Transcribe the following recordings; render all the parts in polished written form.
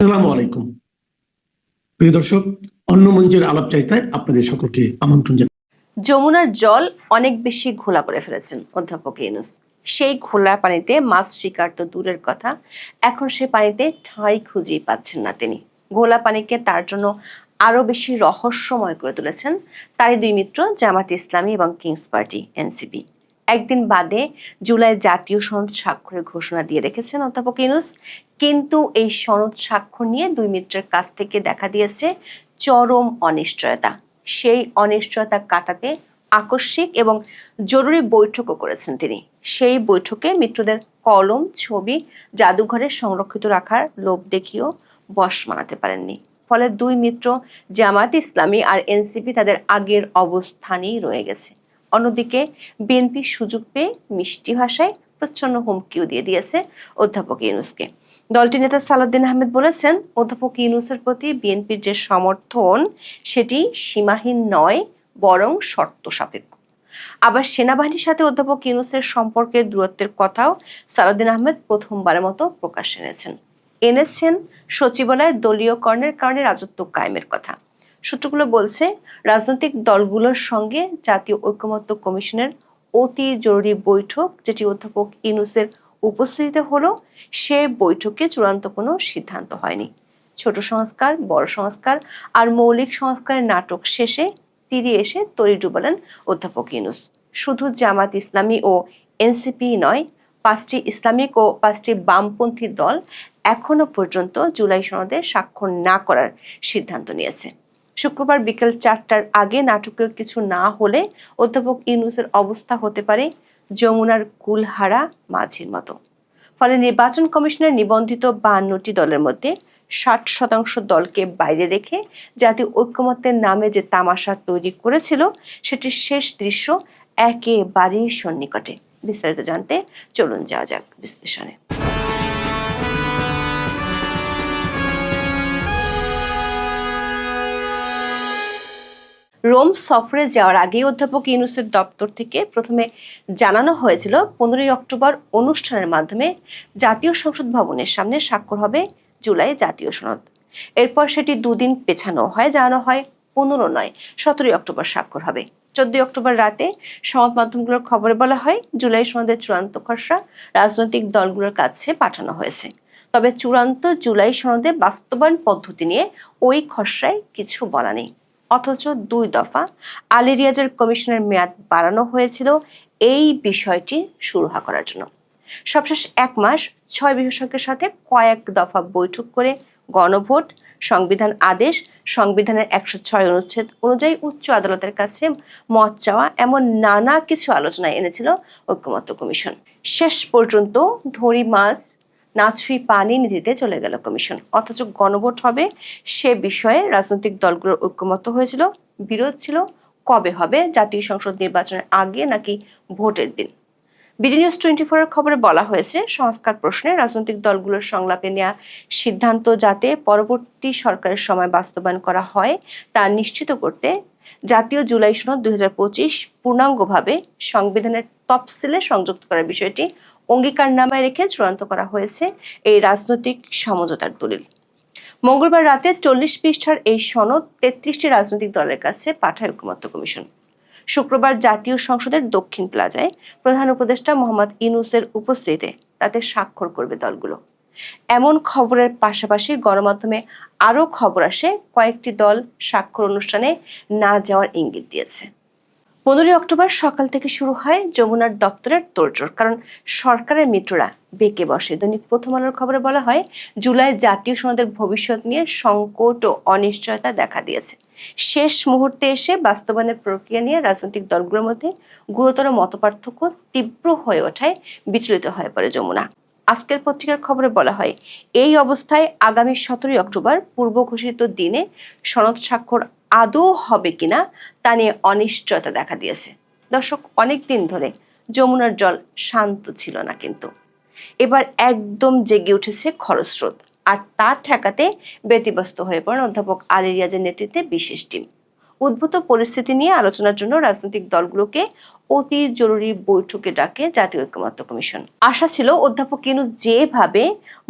আসসালামু আলাইকুম প্রিয় দর্শক, অন্য মঞ্চের আলাপচারিতায় আপনাদের সকলকে আমন্ত্রণ জানাই। যমুনার জল অনেক বেশি ঘোলা করে ফেলেছেন অধ্যাপক ইউনূস। সেই ঘোলা পানিতে মাছ শিকার তো দূরের কথা, এখন সে পানিতে ঠাঁই খুঁজেই পাচ্ছেন না তিনি। ঘোলা পানিকে তার জন্য আরো বেশি রহস্যময় করে তুলেছেন তারই দুই মিত্র জামাতে ইসলামী এবং কিংস পার্টি এনসিপি। একদিন বাদে জুলাই জাতীয় সনদ স্বাক্ষরের ঘোষণা দিয়ে রেখেছেন অধ্যাপক ইউনূস, কিন্তু এই সনদ স্বাক্ষর নিয়ে দুই মিত্রের কাছ থেকে দেখা দিয়েছে চরম অনিশ্চয়তা। সেই অনিশ্চয়তা কাটাতে আকস্মিক এবং জরুরি বৈঠকও করেছেন তিনি। সেই বৈঠকে মিত্রদের কলম, ছবি জাদুঘরে সংরক্ষিত রাখার লোভ দেখিয়েও বশ মানাতে পারেননি। ফলে দুই মিত্র জামাত ইসলামী আর এনসিপি তাদের আগের অবস্থানেই রয়ে গেছে। অন্যদিকে বিএনপি সুযোগ পেয়ে মিষ্টি ভাষায় প্রচ্ছন্ন হুমকিও দিয়ে দিয়েছে অধ্যাপক ইউনূসকে। দলটির নেতা সালাউদ্দিন আহমেদ বলেছেন, অধ্যাপক ইউনূসের প্রতি বিএনপির যে সমর্থন সেটি সীমাহীন নয়, বরং শর্ত সাপেক্ষ। আবার সেনাবাহিনীর সাথে অধ্যাপক ইউনূসের সম্পর্কের দূরত্বের কথাও সালাউদ্দিন আহমেদ প্রথমবারের মতো প্রকাশ্যে এনেছেন সচিবালয়ে দলীয়করণের কারণে রাজত্ব কায়েমের কথা। সূত্রগুলো বলছে, রাজনৈতিক দলগুলোর সঙ্গে জাতীয় ঐকমত্য কমিশনের অতি জরুরি বৈঠক, যেটি অধ্যাপক ইউনূসের উপস্থিতিতে হলো, সে বৈঠকে চূড়ান্ত কোনো সিদ্ধান্ত হয়নি। ছোট সংস্কার, বড় সংস্কার আর মৌলিক সংস্কারের নাটক শেষে তীরে এসে তরি ডুবালেন অধ্যাপক ইউনূস। শুধু জামাত ইসলামী ও এনসিপি নয়, 5টি ইসলামিক ও 5টি বামপন্থী দল এখনো পর্যন্ত জুলাই সনদে স্বাক্ষর না করার সিদ্ধান্ত নিয়েছে। শুক্রবার বিকেল 4টার আগে নাটকীয় কিছু না হলে অধ্যাপক ইউনূসের অবস্থা হতে পারে যমুনার কুলহারা মাঝির মতো। ফলে নির্বাচন কমিশনের নিবন্ধিত 52টি দলের মধ্যে 60% দলকে বাইরে রেখে জাতীয় ঐকমত্যের নামে যে তামাশা তৈরি করেছিল, সেটির শেষ দৃশ্য একেবারেই সন্নিকটে। বিস্তারিত জানতে চলুন যাওয়া যাক বিশ্লেষণে। রোম সফরে যাওয়ার আগে অধ্যাপক ইউনূসের দপ্তর থেকে প্রথমে জানানো হয়েছিল 15ই অক্টোবর অনুষ্ঠানের মাধ্যমে জাতীয় সংসদ ভবনের সামনে স্বাক্ষর হবে জুলাই জাতীয় সনদ। এরপর সেটি দুদিন পেছানো হয়, জানানো হয় 15 নয় 17ই অক্টোবর স্বাক্ষর হবে। 14ই অক্টোবর রাতে সংবাদ মাধ্যমগুলোর খবরে বলা হয়, জুলাই সনদের চূড়ান্ত খসড়া রাজনৈতিক দলগুলোর কাছে পাঠানো হয়েছে। তবে চূড়ান্ত জুলাই সনদে বাস্তবায়ন পদ্ধতি নিয়ে ওই খসড়ায় কিছু বলা নেই। অথচ 2 দফা আলী রিয়াজের কমিশনের মেয়াদ বাড়ানো হয়েছিল এই বিষয়টি সুরাহা করার জন্য। সবশেষ 1 মাস 6 বিশেষজ্ঞের সাথে কয়েক দফা বৈঠক করে গণভোট, সংবিধান আদেশ, সংবিধানের 106 অনুচ্ছেদ অনুযায়ী উচ্চ আদালতের কাছে মত চাওয়া, এমন নানা কিছু আলোচনায় এনেছিল ঐকমত্য কমিশন। শেষ পর্যন্ত ধরি মাছ না ছুঁই পানি নীতিতে চলে গেল কমিশন। অথচ গণভোট হবে সে বিষয়ে রাজনৈতিক দলগুলোর ঐকমত্য হয়েছিল, বিরোধ ছিল কবে হবে, জাতীয় সংসদ নির্বাচনের আগে নাকি ভোটের দিন। বিডি নিউজ 24 এর খবরে বলা হয়েছে, সংস্কার প্রশ্নে রাজনৈতিক দলগুলোর সংলাপে নেওয়া সিদ্ধান্ত যাতে পরবর্তী সরকারের সময় বাস্তবায়ন করা হয় তা নিশ্চিত করতে জাতীয় জুলাই সনদ 2025 পূর্ণাঙ্গভাবে সংবিধানের তফসিলে সংযুক্ত করার বিষয়টি অঙ্গীকারনামায় রেখে চূড়ান্ত করা হয়েছে এই রাজনৈতিক সমঝোতার দলিল। মঙ্গলবার রাতে 40 পৃষ্ঠার এই সনদ 33টি রাজনৈতিক দলের কাছে পাঠায় ঐকমত্য কমিশন। শুক্রবার জাতীয় সংসদের দক্ষিণ প্লাজায় প্রধান উপদেষ্টা মোহাম্মদ ইউনূসের উপস্থিতিতে তাতে স্বাক্ষর করবে দলগুলো। এমন খবরের পাশাপাশি গণমাধ্যমে আরও খবর আসে, কয়েকটি দল স্বাক্ষর অনুষ্ঠানে না যাওয়ার ইঙ্গিত দিয়েছে। 15ই অক্টোবর সকাল থেকে শুরু হয় যমুনার দপ্তরের তোড়জোড়, কারণ সরকারের মিত্ররা বেঁকে বসে। দৈনিক প্রথম আলোর খবরে বলা হয়, জুলাই জাতীয় সনদের ভবিষ্যৎ নিয়ে সংকট ও অনিশ্চয়তা দেখা দিয়েছে। শেষ মুহূর্তে এসে বাস্তবায়নের প্রক্রিয়া নিয়ে রাজনৈতিক দলগুলোর মধ্যে গুরুতর মতপার্থক্য তীব্র হয়ে ওঠায় বিচলিত হয়ে পড়ে যমুনা। আজকের পত্রিকার খবরে বলা হয়, এই অবস্থায় আগামী 17ই অক্টোবর পূর্ব ঘোষিত দিনে সনদ স্বাক্ষর আদৌ হবে কিনা তা নিয়ে অনিশ্চয়তা দেখা দিয়েছে। দর্শক, অনেকদিন ধরে যমুনার জল শান্ত ছিল না, কিন্তু এবার একদম জেগে উঠেছে খরস্রোত। আর তা ঠেকাতে ব্যতিব্যস্ত হয়ে পড়েন অধ্যাপক আলী রিয়াজের নেতৃত্বে বিশেষ টিম। উদ্ভূত পরিস্থিতি নিয়ে আলোচনার জন্য রাজনৈতিক দলগুলোকে অতি জরুরি বৈঠকে ডাকে জাতীয় ঐকমত্য কমিশন। আশা ছিল অধ্যাপক ইউনূস যেভাবে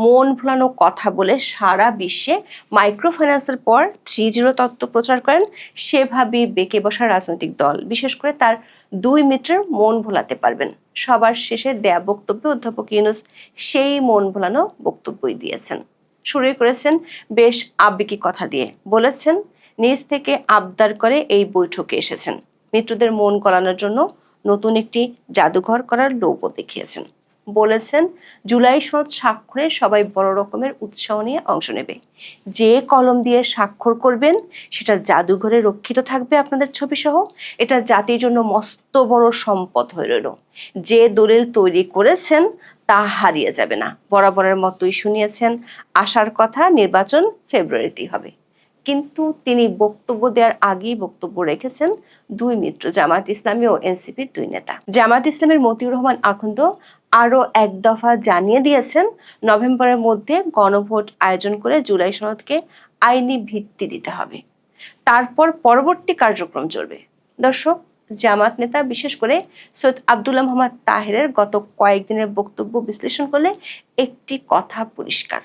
মন ভোলানো কথা বলে সারা বিশ্বে মাইক্রো ফাইন্যান্সের পর 3-0 তত্ত্ব প্রচার করেন, সেভাবেই বেঁকে বসা রাজনৈতিক দল বিশেষ করে তার 2 মিত্রের মন ভোলাতে পারবেন। সবার শেষে দেয়া বক্তব্যে অধ্যাপক ইউনূস সেই মন ভোলানো বক্তব্যই দিয়েছেন। শুরুই করেছেন বেশ আবেগী কথা দিয়ে। বলেছেন নিজ থেকে আবদার করে এই বৈঠকে এসেছেন। মিত্রদের মন গলানোর জন্য নতুন একটি জাদুঘর করার লোভও দেখিয়েছেন। বলেছেন জুলাই সনদ স্বাক্ষরে সবাই বড় রকমের উৎসাহ নিয়ে অংশ নেবে। যে কলম দিয়ে স্বাক্ষর করবেন সেটা জাদুঘরে রক্ষিত থাকবে আপনাদের ছবি সহ। এটা জাতির জন্য মস্ত বড় সম্পদ হয়ে রইল। যে দলিল তৈরি করেছেন তা হারিয়ে যাবে না। বরাবরের মতোই শুনিয়েছেন আশার কথা নির্বাচন ফেব্রুয়ারিতেই হবে। কিন্তু তিনি বক্তব্য দেওয়ার আগেই বক্তব্য রেখেছেন 2 মিত্র জামায়াত ইসলামী ও এনসিপির 2 নেতা। জামায়াত ইসলামের মতিউর রহমান আখন্দ আরো এক দফা জানিয়ে দিয়েছেন নভেম্বরের মধ্যে গণভোট আয়োজন করে জুলাই সনদকে আইনি ভিত্তি দিতে হবে, তারপর পরবর্তী কার্যক্রম চলবে। দর্শক, জামাত নেতা বিশেষ করে সৈয়দ আব্দুল্লাহ মোহাম্মদ তাহেরের গত কয়েকদিনের বক্তব্য বিশ্লেষণ করলে একটি কথা পরিষ্কার,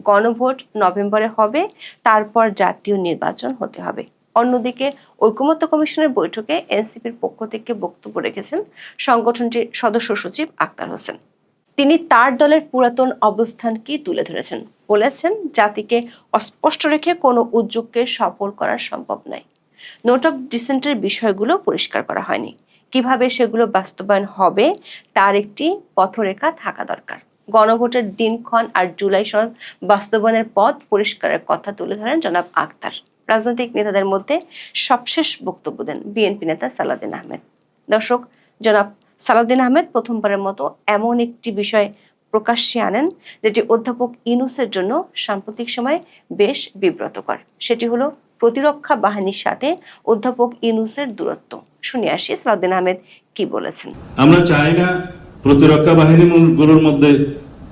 গণভোট নভেম্বরে হবে, তারপর জাতীয় নির্বাচন হতে হবে। অন্যদিকে ঐকমত্য কমিশনের বৈঠকে এনসিপির পক্ষ থেকে বক্তব্য রেখেছেন সংগঠনটির সদস্য সচিব আক্তার হোসেন। তিনি তার দলের পুরাতন অবস্থানকে তুলে ধরেছেন। বলেছেন জাতিকে অস্পষ্ট রেখে কোনো উদ্যোগকে সফল করা সম্ভব নয়। নোট অফ ডিসেন্টের বিষয়গুলো পরিষ্কার করা হয়নি। কিভাবে সেগুলো বাস্তবায়ন হবে তার একটি পথরেখা থাকা দরকার। গণভোটের দিনক্ষণ আর জুলাই সনদ বাস্তবায়নের পথ পরিষ্কারের কথা তুলে ধরেন জনাব আক্তার। রাজনৈতিক নেতাদের মধ্যে সবশেষ বক্তব্য দেন বিএনপি নেতা সালাউদ্দিন আহমেদ। দর্শক, জনাব সালাউদ্দিন আহমেদ প্রথমবারের মতো এমন একটি বিষয় প্রকাশ্যে আনেন যেটি অধ্যাপক ইউনূসের জন্য সাম্প্রতিক সময়ে বেশ বিব্রতকর। সেটি হলো প্রতিরক্ষা বাহিনীর সাথে অধ্যাপক ইউনূসের দূরত্ব। শুনে আসি সালাউদ্দিন আহমেদ কি বলেছেন। আমরা চাই না প্রতিরক্ষা বাহিনীগুলোর মধ্যে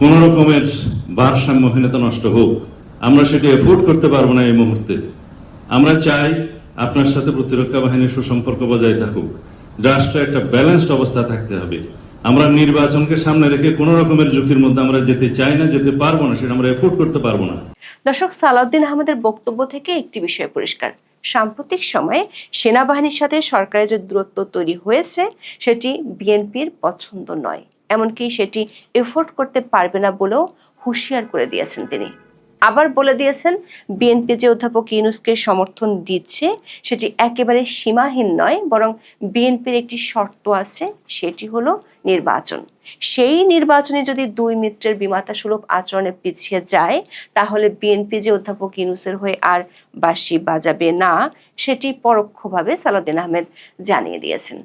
কোন রকমের ভারসাম্যহীনতা নষ্ট হোক। আমরা সেটা এফোর্ড করতে পারবো না এই মুহূর্তে। আমরা চাই আপনার সাথে প্রতিরক্ষা বাহিনীর সুসম্পর্ক বজায় থাকুক। রাষ্ট্রে একটা ব্যালেন্সড অবস্থা থাকতে হবে। আমরা নির্বাচনকে সামনে রেখে কোন রকমের ঝুঁকির মধ্যে আমরা যেতে চাই না, যেতে পারবো না, সেটা আমরা এফোর্ড করতে পারবো না। দর্শক, সালাউদ্দিন আহমেদের বক্তব্য থেকে একটি বিষয় পরিষ্কার, সাম্প্রতিক সময়ে সেনাবাহিনীর সাথে সরকারের যে দূরত্ব তৈরি হয়েছে সেটি বিএনপির পছন্দ নয়, এমনকি সেটি এফোর্ড করতে পারবে না বলেও হুঁশিয়ার করে দিয়েছেন তিনি। আবার বলে দিয়েছেন বিএনপি যে অধ্যাপক ইউনূসকে সমর্থন দিচ্ছে সেটি একেবারে সীমাহীন নয়, বরং বিএনপির একটি শর্ত আছে, সেটি হলো নির্বাচন। সেই নির্বাচনে যদি 2 মিত্রের বিমাতা সুলভ আচরণে পিছিয়ে যায় তাহলে বিএনপি যে অধ্যাপক ইউনূসের হয়ে আর বাঁশি বাজাবে না, সেটি পরোক্ষভাবে সালাউদ্দিন আহমেদ জানিয়ে দিয়েছেন।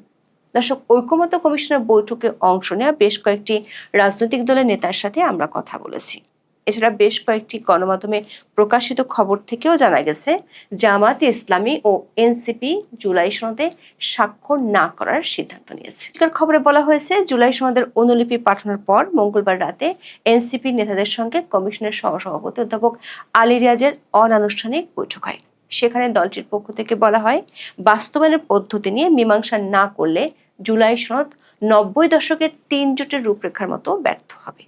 দর্শক, ঐকমত্য কমিশনের বৈঠকে অংশ নেওয়া বেশ কয়েকটি রাজনৈতিক দলের নেতার সাথে আমরা কথা বলেছি। এছাড়া বেশ কয়েকটি গণমাধ্যমে প্রকাশিত খবর থেকেও জানা গেছে জামায়াত ইসলামী ও এনসিপি জুলাই সনদে স্বাক্ষর না করার সিদ্ধান্ত নিয়েছে। খবরে বলা হয়েছে জুলাই সনদের অনুলিপি পাঠানোর পর মঙ্গলবার রাতে এনসিপি নেতাদের সঙ্গে কমিশনের সহসভাপতি অধ্যাপক আলী রিয়াজের অনানুষ্ঠানিক বৈঠক হয়। সেখানে দলটির পক্ষ থেকে বলা হয় বাস্তবায়নের পদ্ধতি নিয়ে মীমাংসা না করলে জুলাই সনদ 90 দশকের 3 জোটের রূপরেখার মতো ব্যর্থ হবে।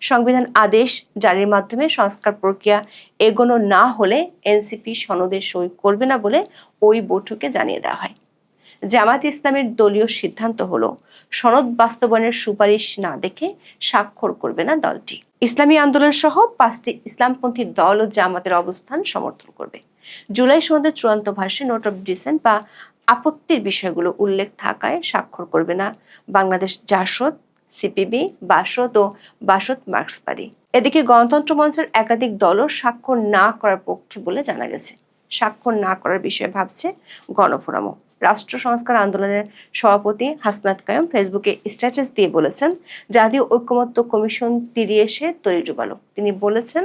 সংবিধান আদেশ জারির মাধ্যমে সংস্কার প্রক্রিয়া এগোনো না হলে এনসিপি সনদে সই করবে না বলে ওই বৈঠকে জানিয়ে দেওয়া হয়। জামায়াত ইসলামের দলীয় সিদ্ধান্ত হলো সনদ বাস্তবায়নের সুপারিশ না দেখে স্বাক্ষর করবে না দলটি। ইসলামী আন্দোলন সহ 5টি ইসলামপন্থী দল ও জামাতের অবস্থান সমর্থন করবে। জুলাই সনদের চূড়ান্ত ভাষ্যে নোট অফ ডিসেন্ট বা আপত্তির বিষয়গুলো উল্লেখ থাকায় স্বাক্ষর করবে না বাংলাদেশ জাসদ, সিপিবি, বাসদ ও বাসদ মার্ক্সবাদী। এদিকে গণতন্ত্র মঞ্চের একাধিক দলও স্বাক্ষর না করার পক্ষে বলে জানা গেছে। স্বাক্ষর না করার বিষয়ে ভাবছে গণফোরামও। রাষ্ট্র সংস্কার আন্দোলনের সভাপতি হাসনাত কায়ুম ফেসবুকে স্ট্যাটাস দিয়ে বলেছেন জাতীয় ঐকমত্য কমিশন তীরে এসে তরি ডুবালো। তিনি বলেছেন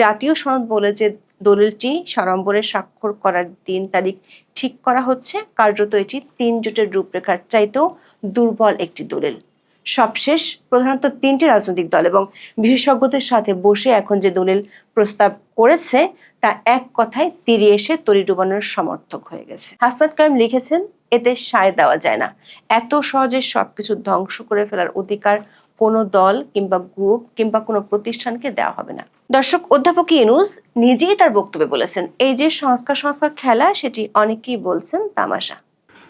জাতীয় সনদ বলে যে দলিলটি সাড়ম্বরে স্বাক্ষর করার দিন তারিখ ঠিক করা হচ্ছে, কার্যত এটি 3 জোটের রূপরেখার চাইতেও দুর্বল একটি দলিল। সবশেষ প্রধানত 3টি রাজনৈতিক দল এবং বিশেষজ্ঞদের সাথে বসে এখন যে দলিল প্রস্তাব করেছে তা এক কথায় তীরে এসে তরি ডুবানোর সমর্থক হয়ে গেছে। হাসনাত কায়েম লিখেছেন, এতে সায় দেওয়া যায় না, এত সহজে সবকিছু ধ্বংস করে ফেলার অধিকার কোনো দল কিংবা গ্রুপ কিংবা কোনো প্রতিষ্ঠানকে দেওয়া হবে না। দর্শক, অধ্যাপক ইউনূস নিজেই তার বক্তব্যে বলেছেন, এই যে সংস্কার খেলা, সেটি অনেকেই বলছেন তামাশা।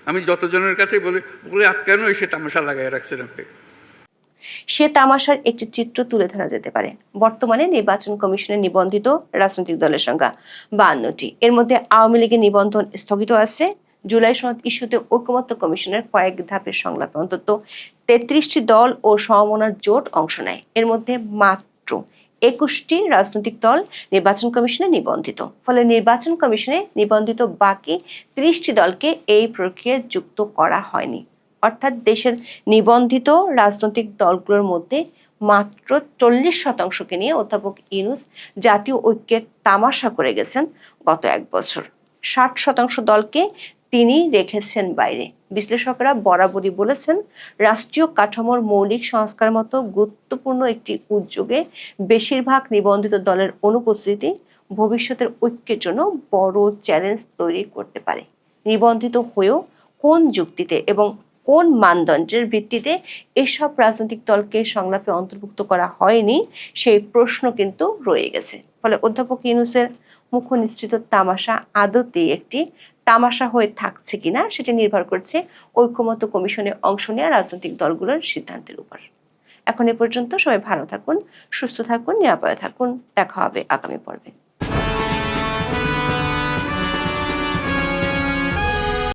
আমি যতজনের কাছে বলি কেন এসে তামাশা লাগাই রাখছেন আপনি। সে তামাশার একটি চিত্র তুলে ধরা যেতে পারে। বর্তমানে নির্বাচন কমিশনে নিবন্ধিত রাজনৈতিক দলের সংখ্যা 52টি। এর মধ্যে আওয়ামী লীগের নিবন্ধন স্থগিত আছে। জুলাই সনদ ইস্যুতে ঐকমত্য কমিশনের কয়েক ধাপের সংলাপে অন্তত 33টি দল ও সমমনা জোট অংশ নেয়। এর মধ্যে মাত্র 21টি রাজনৈতিক দল নির্বাচন কমিশনে নিবন্ধিত। ফলে নির্বাচন কমিশনে নিবন্ধিত বাকি 30টি দলকে এই প্রক্রিয়ায় যুক্ত করা হয়নি। অর্থাৎ দেশের নিবন্ধিত রাজনৈতিক দলগুলোর মধ্যে মাত্র 40%কে নিয়ে অধ্যাপক ইউনূস জাতীয় ঐক্যের তামাশা করে গেছেন গত 1 বছর। 60% দলকে তিনি রেখেছেন বাইরে। বিশ্লেষকরা বরাবরই বলেছেন, রাষ্ট্রীয় কাঠামোর মৌলিক সংস্কার মতো গুরুত্বপূর্ণ একটি উদ্যোগে বেশিরভাগ নিবন্ধিত দলের অনুপস্থিতি ভবিষ্যতের ঐক্যের জন্য বড় চ্যালেঞ্জ তৈরি করতে পারে। নিবন্ধিত হয়েও কোন যুক্তিতে এবং কোন মানদণ্ডের ভিত্তিতে এসব রাজনৈতিক দলকে সংলাপে অন্তর্ভুক্ত করা হয়নি, সেই প্রশ্ন কিন্তু রয়ে গেছে। ফলে অধ্যাপক ইউনূসের মুখনিসৃত তামাশা আদতে একটি তামাশা হয়ে থাকছে কিনা সেটি নির্ভর করছে ঐকমত্য কমিশনে অংশ নেওয়া রাজনৈতিক দলগুলোর সিদ্ধান্তের উপর। এখন এ পর্যন্ত। সবাই ভালো থাকুন, সুস্থ থাকুন, নিরাপদে থাকুন। দেখা হবে আগামী পর্বে।